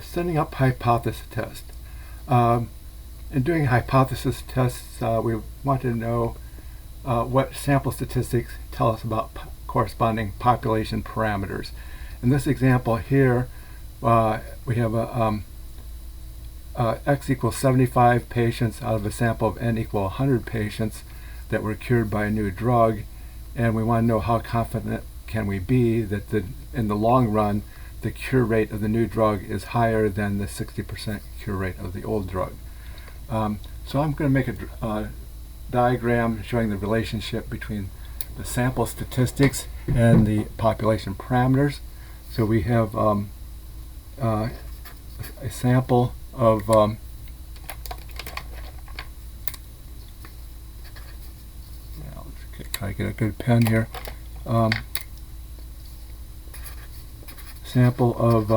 Setting up hypothesis test. In doing hypothesis tests, we want to know what sample statistics tell us about corresponding population parameters. In this example here, we have x equals 75 patients out of a sample of n equal 100 patients that were cured by a new drug, and we want to know how confident can we be that in the long run the cure rate of the new drug is higher than the 60% cure rate of the old drug. So I'm going to make a diagram showing the relationship between the sample statistics and the population parameters. So we have a sample of let's try to get a good pen here. Sample of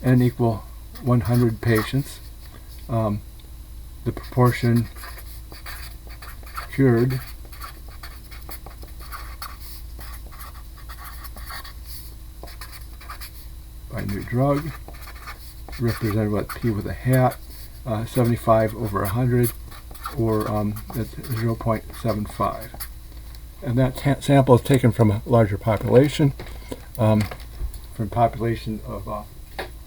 n equal 100 patients. The proportion cured by new drug, represented with P with a hat, 75 over 100, or that's 0.75. And that sample is taken from a larger population, from a population of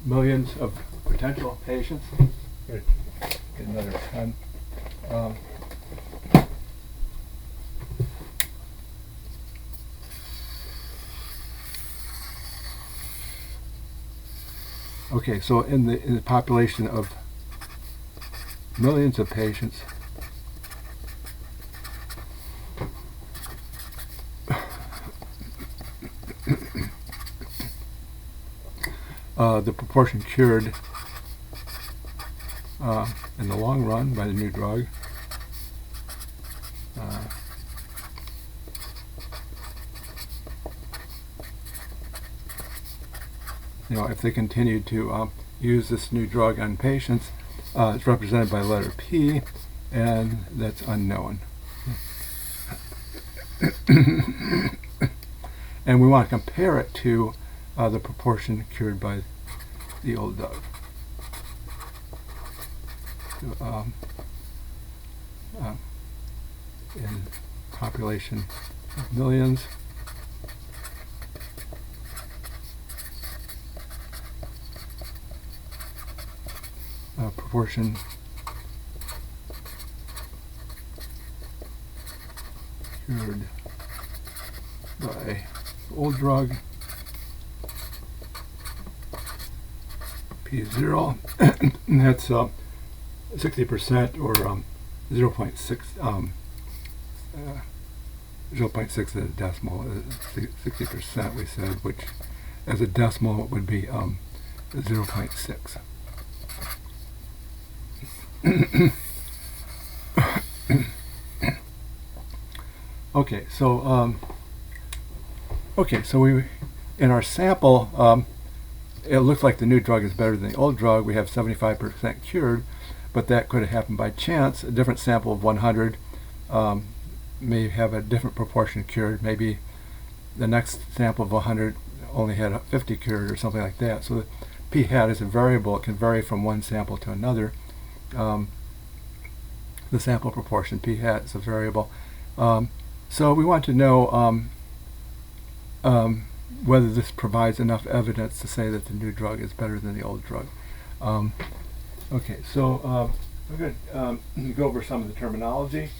millions of potential patients. Get another pen. Okay, so in the population of millions of patients, the proportion cured in the long run by the new drug if they continue to use this new drug on patients, it's represented by the letter P, and that's unknown. And we want to compare it to the proportion cured by the old drug. In population of millions, proportion cured by old drug, P0, and that's 60% or 0.6 0.6 as a decimal. 60% we said, which as a decimal would be 0.6. So we in our sample, it looks like the new drug is better than the old drug. We have 75% cured, but that could have happened by chance. A different sample of 100 may have a different proportion cured. Maybe the next sample of 100 only had 50 cured or something like that. So the p hat is a variable. It can vary from one sample to another. The sample proportion, p hat, is a variable. So we want to know whether this provides enough evidence to say that the new drug is better than the old drug. Okay, so we're going to go over some of the terminology.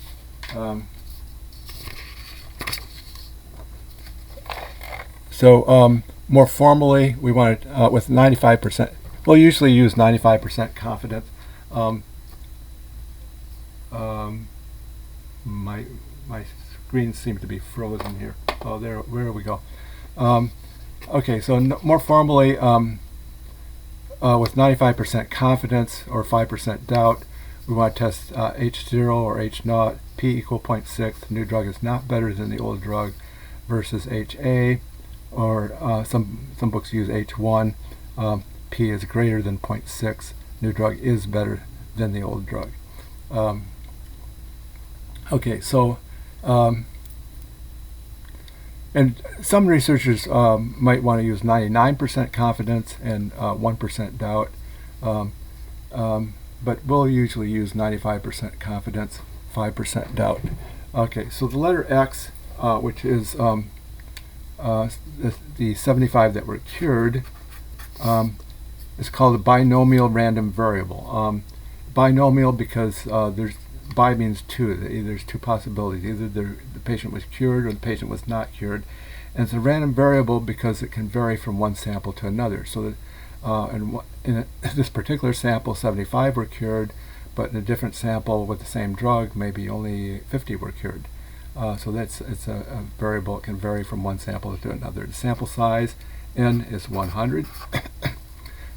So more formally, we want it with 95%. We'll usually use 95% confidence. My screen seems to be frozen here. Oh, there. Where we go? Okay, so more formally, with 95% confidence or 5% doubt, we want to test H0 or H0, P equal 0.6. New drug is not better than the old drug, versus HA, or some books use H1. P is greater than 0.6. New drug is better than the old drug. Okay, so And some researchers might want to use 99% confidence and 1% doubt, but we'll usually use 95% confidence, 5% doubt. Okay, so the letter X, which is the 75 that were cured, is called a binomial random variable. Binomial because there's bi means two. There's two possibilities. Either the patient was cured or the patient was not cured. And it's a random variable because it can vary from one sample to another. So that in this particular sample, 75 were cured, but in a different sample with the same drug, maybe only 50 were cured. So it's a variable. It can vary from one sample to another. The sample size, n, is 100.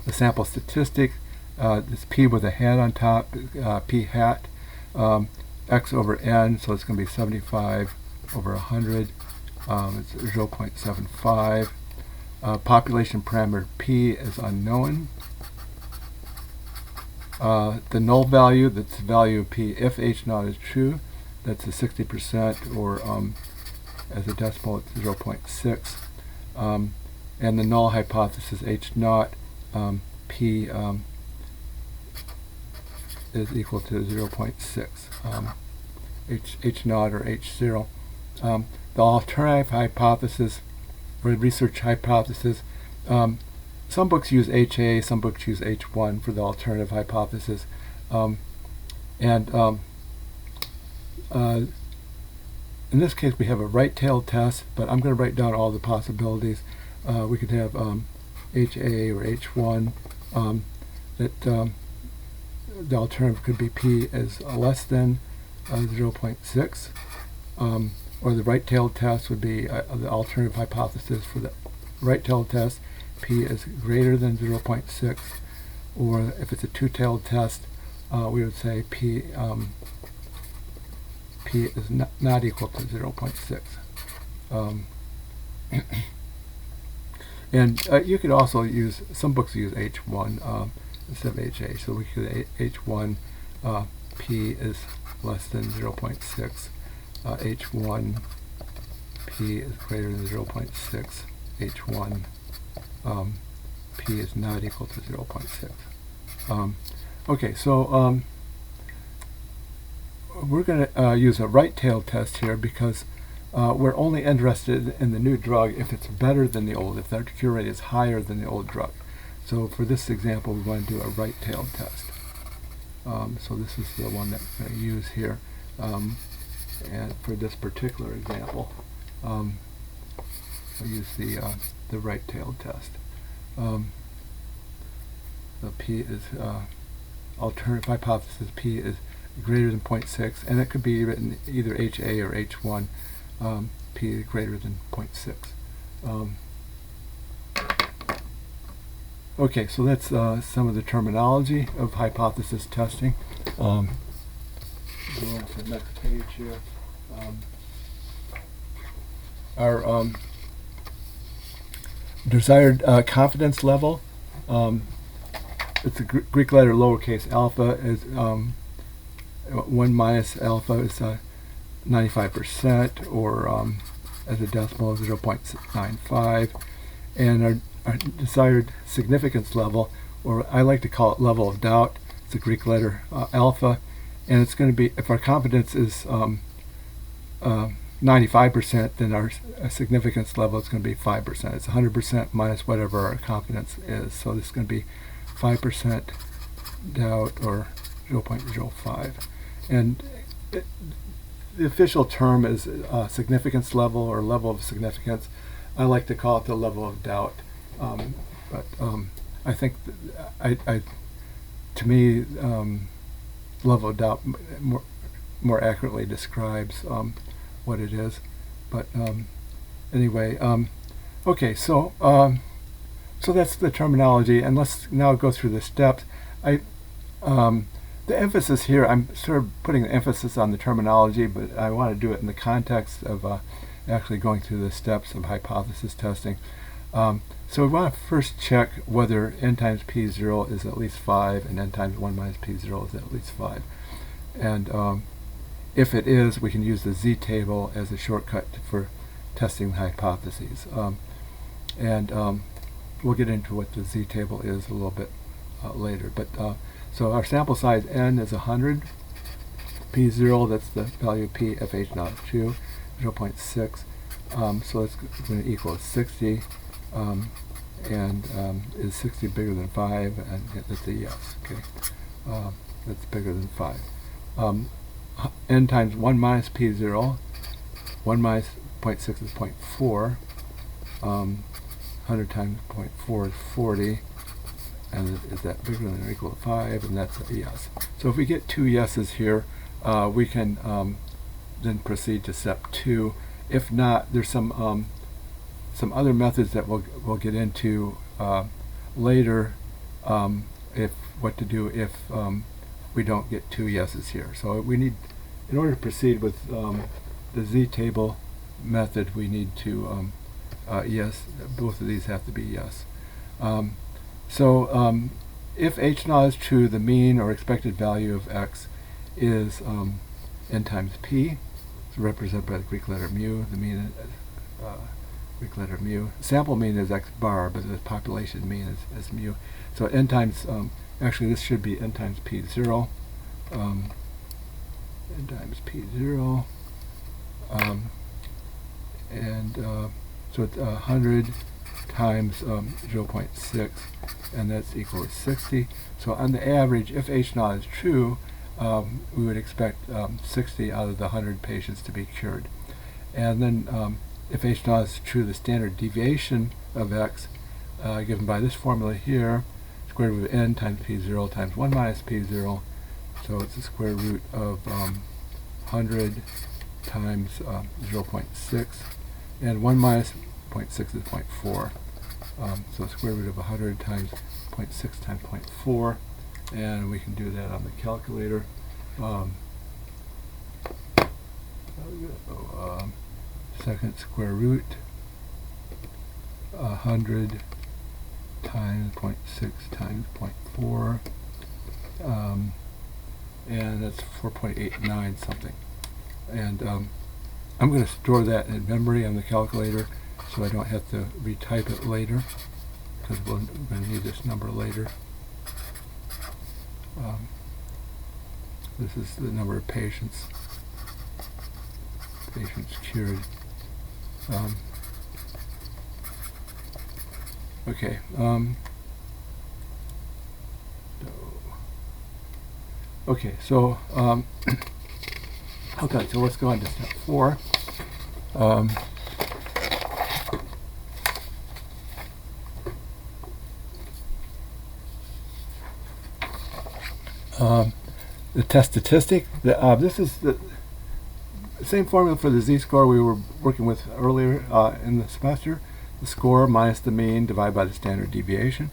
The sample statistic is p with a hat on top, p hat, x over n, so it's going to be 75 over 100. It's 0.75. Population parameter p is unknown. The null value, that's the value of p if h naught is true. That's a 60%, or as a decimal, it's 0.6. And the null hypothesis h naught, p is equal to 0.6. H naught or H0. The alternative hypothesis, or research hypothesis, some books use HA, some books use H1 for the alternative hypothesis. In this case, we have a right-tailed test, but I'm going to write down all the possibilities. We could have HA or H1. The alternative could be P is less than 0.6. Or the right-tailed test would be the alternative hypothesis for the right-tailed test. P is greater than 0.6. Or if it's a two-tailed test, we would say P is not equal to 0.6. And you could also use, some books use H1 instead of HA. So we could H1, P is less than 0.6. H1, P is greater than 0.6. H1, P is not equal to 0.6. Okay, so we're going to use a right-tailed test here because we're only interested in the new drug if it's better than the old, if the cure rate is higher than the old drug. So for this example, we want to do a right-tailed test. So this is the one that we're going to use here. And for this particular example, we'll use the right-tailed test. The P is alternative hypothesis. P is greater than 0.6, and it could be written either HA or H1. P is greater than 0.6. Okay, so that's some of the terminology of hypothesis testing. Go on to the next page here. Our desired confidence level. It's the Greek letter lowercase alpha is 1 minus alpha is 95%, or as a decimal 0.95, and our desired significance level, or I like to call it level of doubt. It's the Greek letter alpha, and it's going to be, if our confidence is 95%, then our significance level is going to be 5%. It's 100% minus whatever our confidence is. So this is going to be 5% doubt, or 0.05. And the official term is significance level, or level of significance. I like to call it the level of doubt. But I think to me, level of doubt more accurately describes what it is. But anyway, okay, so so that's the terminology, and let's now go through the steps. The emphasis here, I'm sort of putting the emphasis on the terminology, but I want to do it in the context of actually going through the steps of hypothesis testing. So we want to first check whether n times p0 is at least 5 and n times 1 minus p0 is at least 5. And if it is, we can use the z-table as a shortcut for testing hypotheses. And we'll get into what the z-table is a little bit later. But so our sample size n is 100. P0, that's the value of p if h naught is true, 0.6. So that's going to equal 60. And is 60 bigger than 5? And that's a yes. Okay, that's bigger than 5. N times 1 minus p0. 1 minus 0.6 is 0.4. 100 times 0.4 is 40. And is that bigger than or equal to 5? And that's a yes. So if we get 2 yeses here, we can then proceed to step 2. If not, there's some other methods that we'll get into later. If what to do if we don't get 2 yeses here. So we need, in order to proceed with the z-table method, we need to yes, both of these have to be yes. So if h naught is true, the mean or expected value of x is n times p, represented by the Greek letter mu. The mean Greek letter mu. Sample mean is x bar, but the population mean is mu. So n times, actually this should be n times p0. N times p0. So it's 100 times 0.6, and that's equal to 60. So on the average, if h naught is true, we would expect 60 out of the 100 patients to be cured. And then if h naught is true, the standard deviation of x, given by this formula here, square root of n times p0 times 1 minus p0. So it's the square root of 100 times 0.6, and 1 minus 0.6 is 0.4. So square root of 100 times 0.6 times 0.4, and we can do that on the calculator. Second square root 100 times 0.6 times 0.4, and that's 4.89 something. And I'm going to store that in memory on the calculator so I don't have to retype it later, because we're going to need this number later. This is the number of patients cured. Okay. Okay. So okay. So let's go on to step 4. The test statistic. This is the same formula for the z-score we were working with earlier in the semester. The score minus the mean divided by the standard deviation.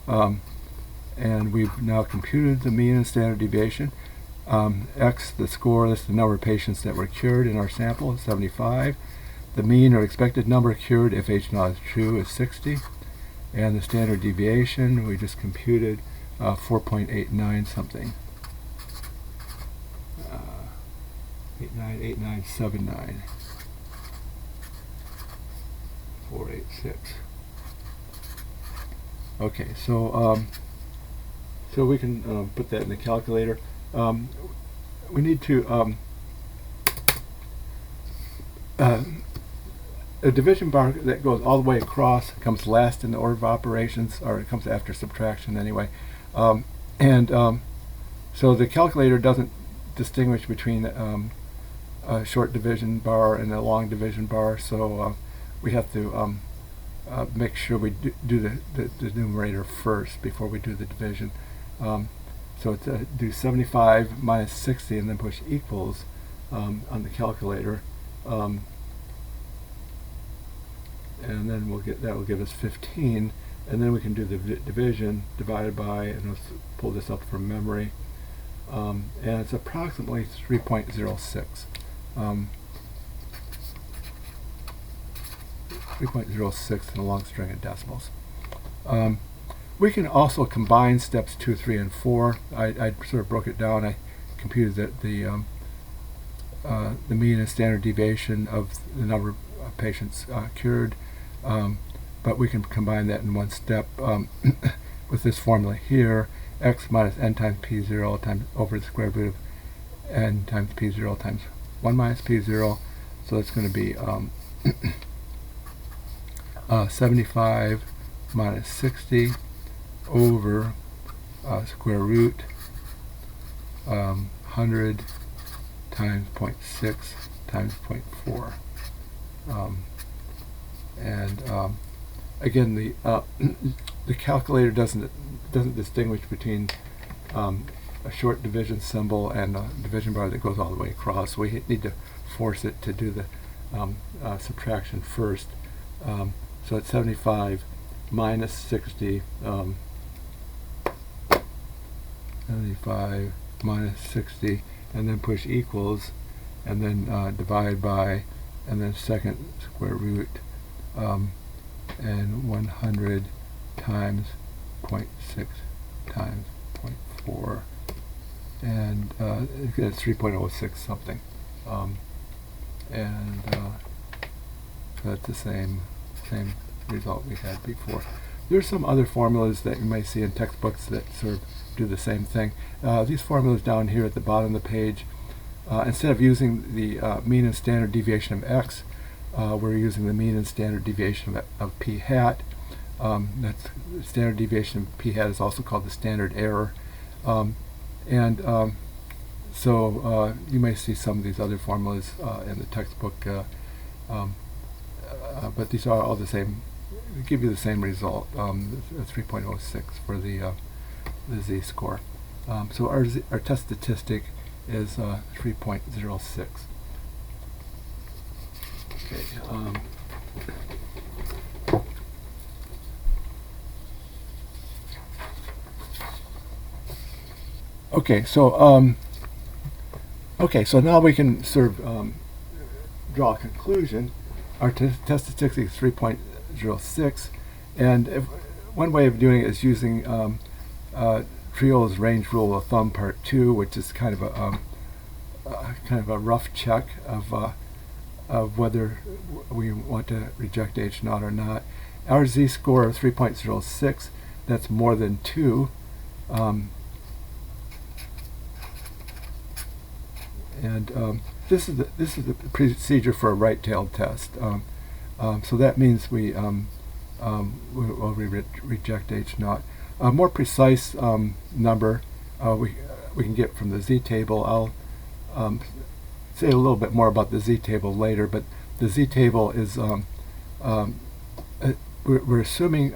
And we've now computed the mean and standard deviation. X, the score, that's the number of patients that were cured in our sample, is 75. The mean or expected number cured if h naught is true is 60. And the standard deviation, we just computed 4.89 something. 898979. 486. Okay, so so we can put that in the calculator. We need to a division bar that goes all the way across comes last in the order of operations, or it comes after subtraction anyway. So the calculator doesn't distinguish between a short division bar and a long division bar, so we have to make sure we do the numerator first before we do the division. So it's do 75 minus 60 and then push equals on the calculator, and then that will give us 15, and then we can do the division divided by, and let's pull this up from memory, and it's approximately 3.06. 3.06 in a long string of decimals. We can also combine steps 2, 3, and 4. I sort of broke it down. I computed the mean and standard deviation of the number of patients cured, but we can combine that in one step with this formula here, x minus n times p0 times over the square root of n times p0 times 1 minus p0. So it's going to be 75 minus 60 over square root 100 times 0.6 times 0.4. Again, the calculator doesn't distinguish between a short division symbol and a division bar that goes all the way across. So we need to force it to do the subtraction first. So it's 75 minus 60. 75 minus 60, and then push equals, and then divide by, and then second square root, and 100 times 0.6 times 0.4, and it's 3.06 something, and that's the same result we had before. There's some other formulas that you may see in textbooks that sort of do the same thing. These formulas down here at the bottom of the page, instead of using the mean and standard deviation of x, we're using the mean and standard deviation of p hat. That's standard deviation of p hat is also called the standard error. So you may see some of these other formulas in the textbook, but these are all the same. They give you the same result, 3.06 for the z-score. So our test statistic is 3.06. Okay. So now we can sort of draw a conclusion. Our test statistic is 3.06, and one way of doing it is using Triol's range rule of thumb part 2, which is kind of a rough check of whether we want to reject H0 or not. Our z-score of 3.06, that's more than 2. This is the procedure for a right-tailed test. So that means we will reject H0. A more precise number we can get from the z-table. I'll say a little bit more about the z-table later, but the z-table is we're assuming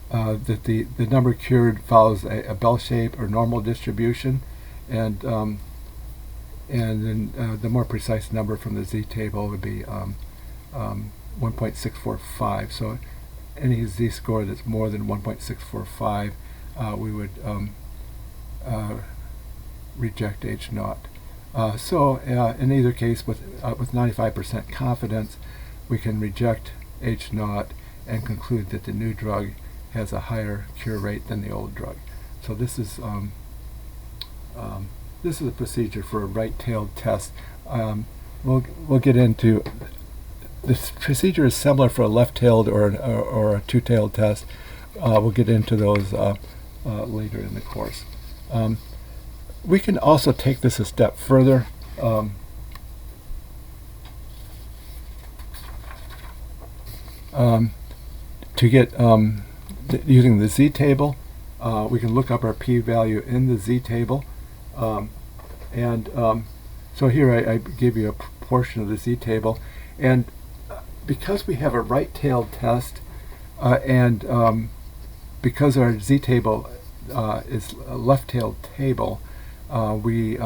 that the number cured follows a bell shape or normal distribution, and then the more precise number from the z-table would be 1.645. So any z-score that's more than 1.645, we would reject H0. So in either case, with 95% confidence, we can reject H0 and conclude that the new drug has a higher cure rate than the old drug. So this is a procedure for a right-tailed test. We'll get into this procedure is similar for a left-tailed or a two-tailed test. We'll get into those later in the course. We can also take this a step further. To get using the z-table, we can look up our p-value in the z-table, so here I give you a portion of the z-table, and because we have a right-tailed test, and because our z-table is a left-tailed table, we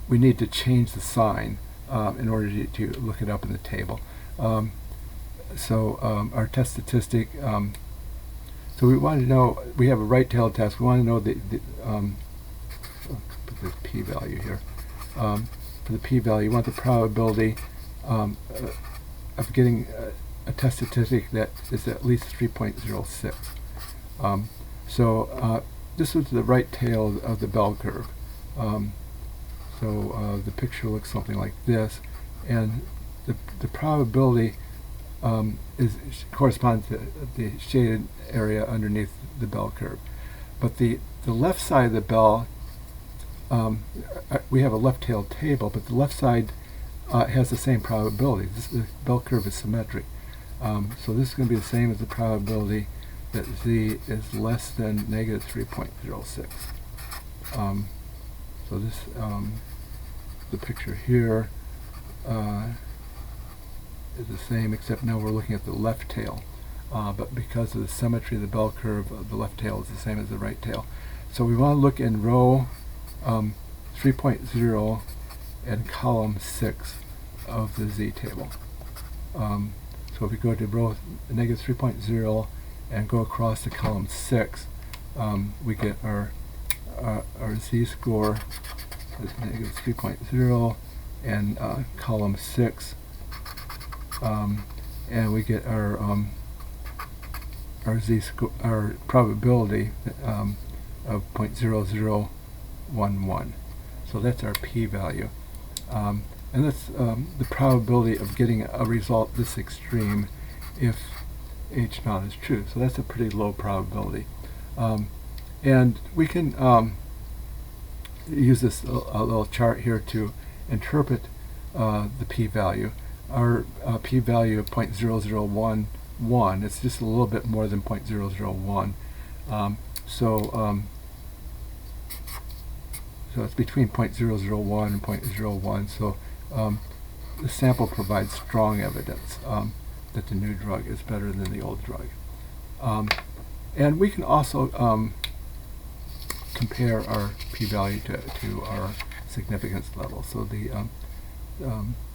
need to change the sign in order to look it up in the table. So our test statistic, so we want to know, we have a right-tailed test, we want to know put the p-value here. For the p-value, you want the probability of getting a test statistic that is at least 3.06. So this was the right tail of the bell curve. So the picture looks something like this. and the probability corresponds to the shaded area underneath the bell curve. But the left side of the bell, we have a left-tailed table, but the left side has the same probability. The bell curve is symmetric. So this is going to be the same as the probability that z is less than negative 3.06. So this, the picture here is the same, except now we're looking at the left tail. But because of the symmetry of the bell curve, the left tail is the same as the right tail. So we want to look in row 3.0 and column 6 of the z-table. So if we go to row negative 3.0 and go across to column 6, we get our z-score is negative 3.0 and column 6, and we get our z-score, our probability of 0.0011. So that's our p-value. And that's the probability of getting a result this extreme if h naught is true. So that's a pretty low probability. And we can use this a little chart here to interpret the p-value. Our p-value of 0.0011, it's just a little bit more than 0.001. So it's between 0.001 and 0.01. So the sample provides strong evidence that the new drug is better than the old drug. And we can also compare our p-value to our significance level. So the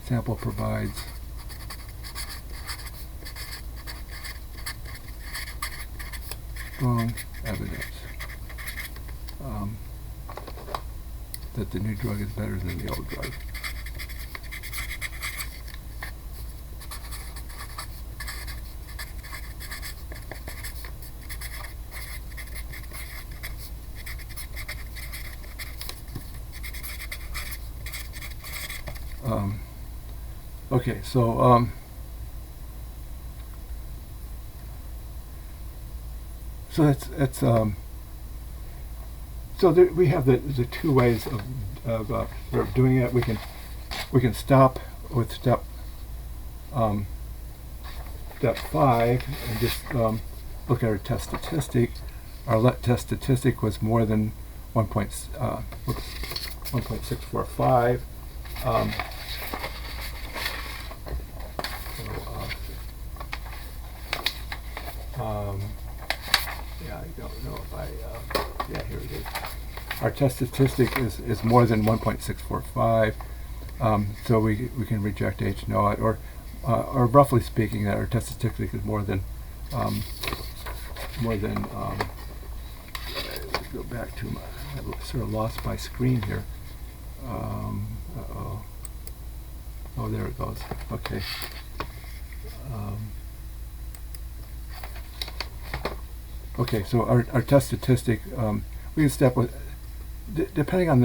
sample provides strong evidence that the new drug is better than the old drug. Okay, so that's so we have the two ways of doing it. We can stop with step 5 and just look at our test statistic. Our test statistic was more than 1.645. Yeah, I don't know if yeah, here it is. Our test statistic is more than 1.645, so we can reject H naught, or roughly speaking, that our test statistic is more than let's go back to my, I sort of lost my screen here. Uh-oh. Oh, there it goes. Okay. Okay, so our test statistic, we can step with, depending on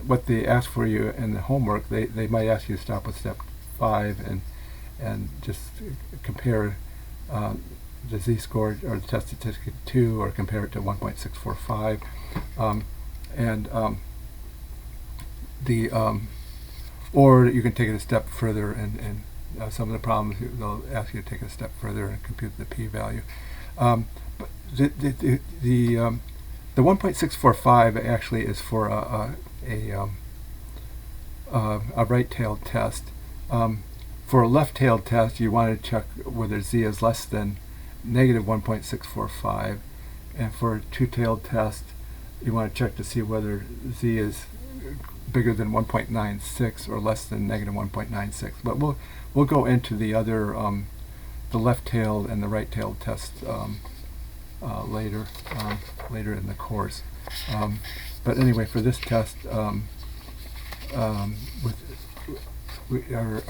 what they ask for you in the homework, they might ask you to stop with step 5 and just compare the z-score or the test statistic 2, or compare it to 1.645, or you can take it a step further, and some of the problems they'll ask you to take it a step further and compute the p-value. But the 1.645 actually is for a right-tailed test. For a left-tailed test, you want to check whether z is less than negative 1.645, and for a two-tailed test, you want to check to see whether z is bigger than 1.96 or less than negative 1.96. But we'll go into the other the left-tailed and the right-tailed tests later in the course. But anyway, for this test, with our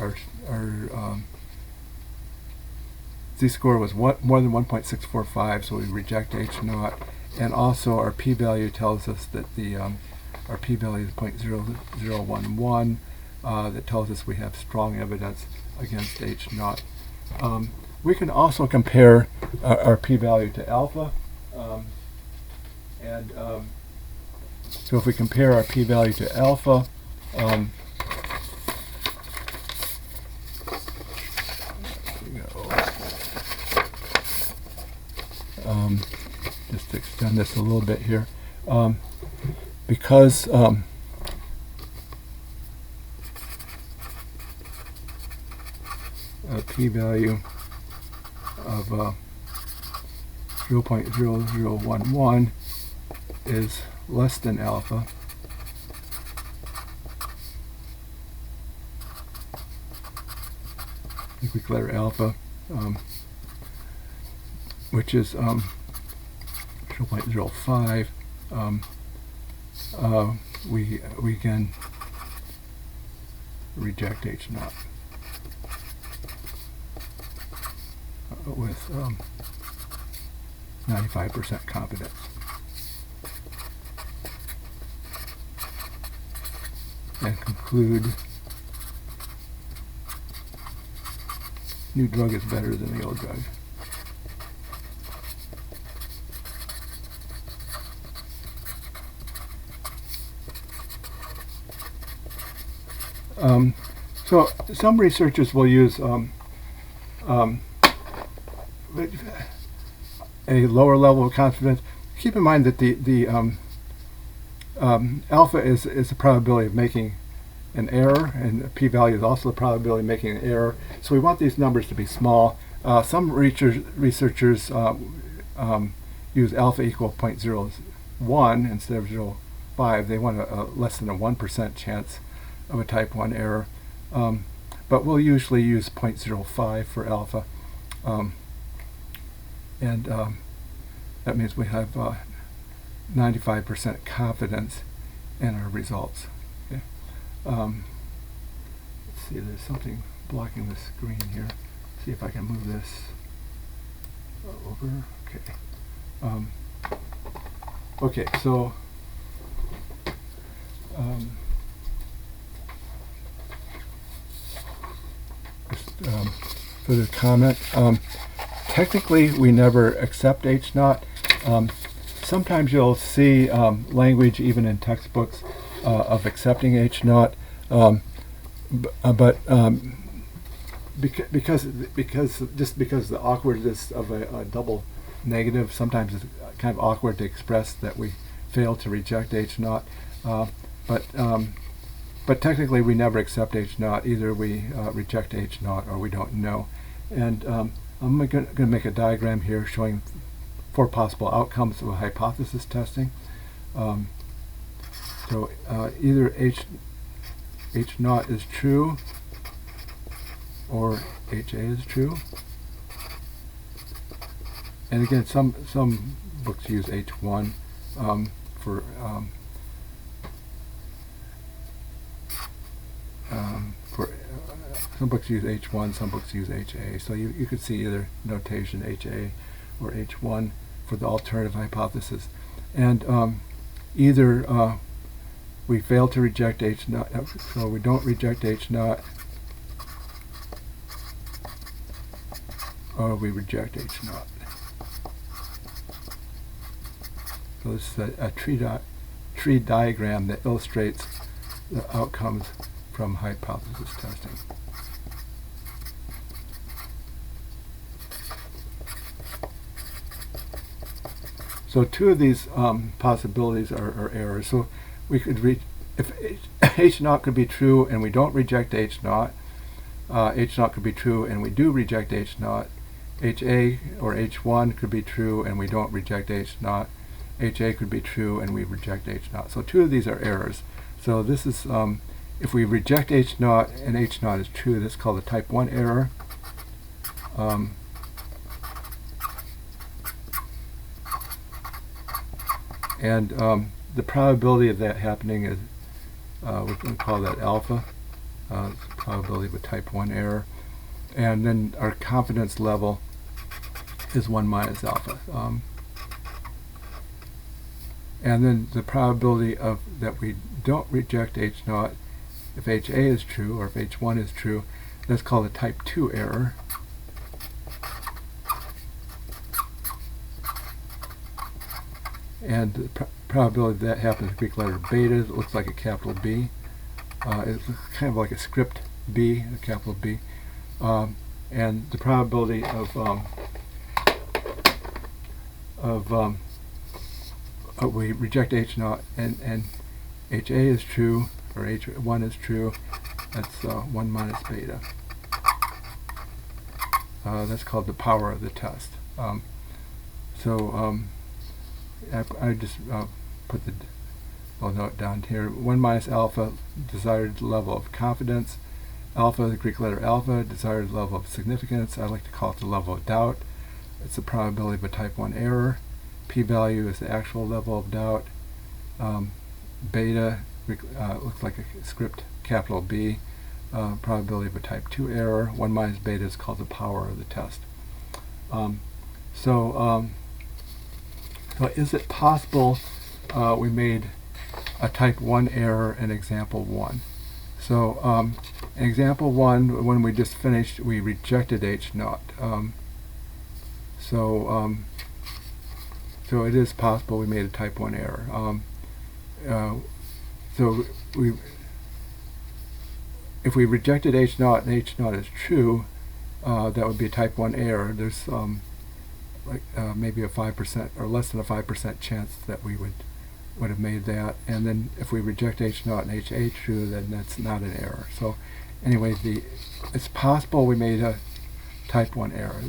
z-score was more than 1.645, so we reject H naught, and also our p-value tells us that our p-value is 0.0011. that tells us we have strong evidence against H naught. We can also compare our p-value to alpha. So if we compare our p-value to alpha, just to extend this a little bit here, because a p-value of 0.0011 is less than alpha, I think we declare alpha, which is 0.05, we can reject H naught with 95% confidence. And conclude new drug is better than the old drug. So some researchers will use a lower level of confidence. Keep in mind that the alpha is the probability of making an error, and the p-value is also the probability of making an error. So we want these numbers to be small. Some researchers use alpha equal 0.01 instead of 0.5. They want a less than a 1% chance of a type 1 error. But we'll usually use 0.05 for alpha. That means we have 95% confidence in our results. Okay. Let's see, there's something blocking the screen here. See if I can move this over. Okay. Okay, so just further comment. Technically, we never accept H naught. Sometimes you'll see language even in textbooks of accepting H naught, because the awkwardness of a double negative, sometimes it's kind of awkward to express that we fail to reject H naught. But technically, we never accept H naught. Either we reject H naught or we don't know. And I'm going to make a diagram here showing 4 possible outcomes of a hypothesis testing. So either H naught is true or HA is true. And again, some books use H1 for some books use H1, some books use HA. So you could see either notation HA or H1 for the alternative hypothesis. And either we fail to reject H naught, so we don't reject H naught, or we reject H naught. So this is a tree diagram that illustrates the outcomes from hypothesis testing. So 2 of these possibilities are errors. So we could if H naught could be true and we don't reject H naught, H naught could be true and we do reject H naught, HA or H1 could be true and we don't reject H naught, HA could be true and we reject H naught. So 2 of these are errors. So this is, if we reject H naught and H naught is true, this is called a type 1 error. And the probability of that happening is, we can call that alpha, probability of a type 1 error. And then our confidence level is 1 minus alpha. And then the probability of that we don't reject H naught if HA is true, or if H1 is true, that's called a type 2 error. And the probability that happens with Greek letter beta, it looks like a capital B. It's kind of like a script B, a capital B. And the probability of we reject H0 and HA is true, or H1 is true, that's 1 minus beta. That's called the power of the test. I just put the note down here. 1 minus alpha, desired level of confidence. Alpha, the Greek letter alpha, desired level of significance. I like to call it the level of doubt. It's the probability of a type 1 error. P-value is the actual level of doubt. Beta looks like a script capital B. Probability of a type 2 error. 1 minus beta is called the power of the test. So is it possible we made a type 1 error in example 1? So in example 1, when we just finished, we rejected H0. So it is possible we made a type 1 error. If we rejected H0 and H0 is true, that would be a type 1 error. There's maybe a 5% or less than a 5% chance that we would have made that. And then if we reject H0 and HA true, then that's not an error. So anyway, it's possible we made a type 1 error.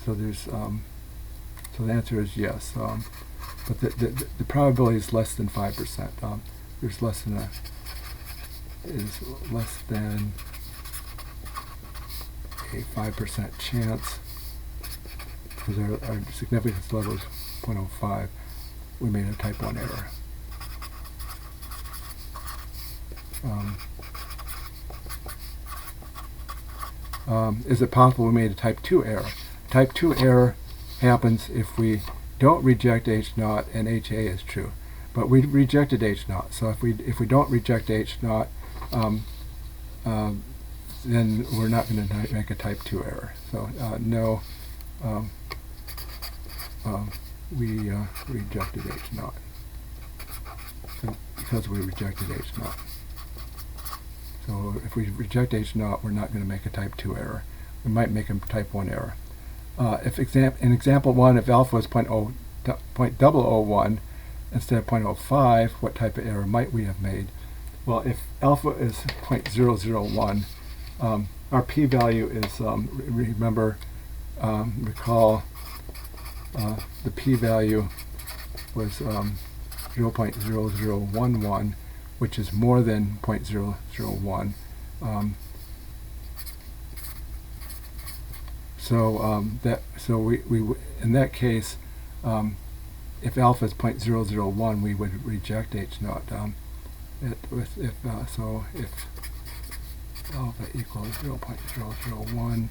So the answer is yes. But the probability is less than 5%. There's less than a is less than a 5% chance, because our significance level is 0.05. We made a type 1 error. Is it possible we made a type 2 error? Type 2 error happens if we don't reject H0 and HA is true. But we rejected H0. So if we don't reject H0, then we're not going to make a type 2 error. So no, we rejected H0 because we rejected H0. So if we reject H0, we're not going to make a type 2 error. We might make a type 1 error. In example 1, if alpha is 0.001 instead of 0.05, what type of error might we have made? Well, if alpha is 0.001, our p-value is, recall the p-value was 0.0011, which is more than 0.001. So we in that case, if alpha is 0.001, we would reject H0. If alpha equals 0.001,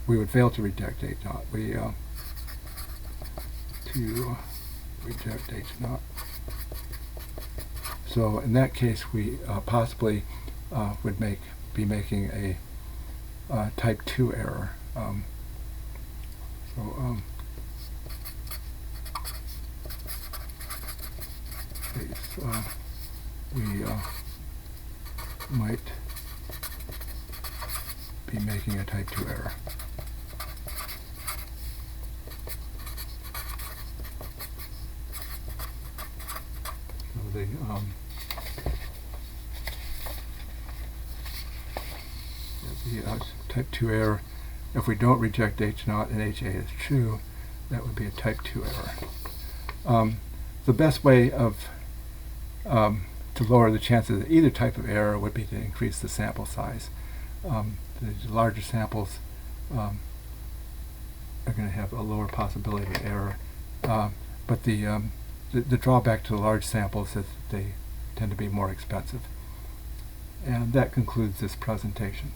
we would fail to reject H0. To reject H0. So in that case, we possibly would be making a type 2 error. We might be making a type 2 error. So the type 2 error, if we don't reject H0 and HA is true, that would be a type 2 error. The best way to lower the chances of either type of error would be to increase the sample size. The larger samples are going to have a lower possibility of error, but the drawback to the large samples is that they tend to be more expensive. And that concludes this presentation.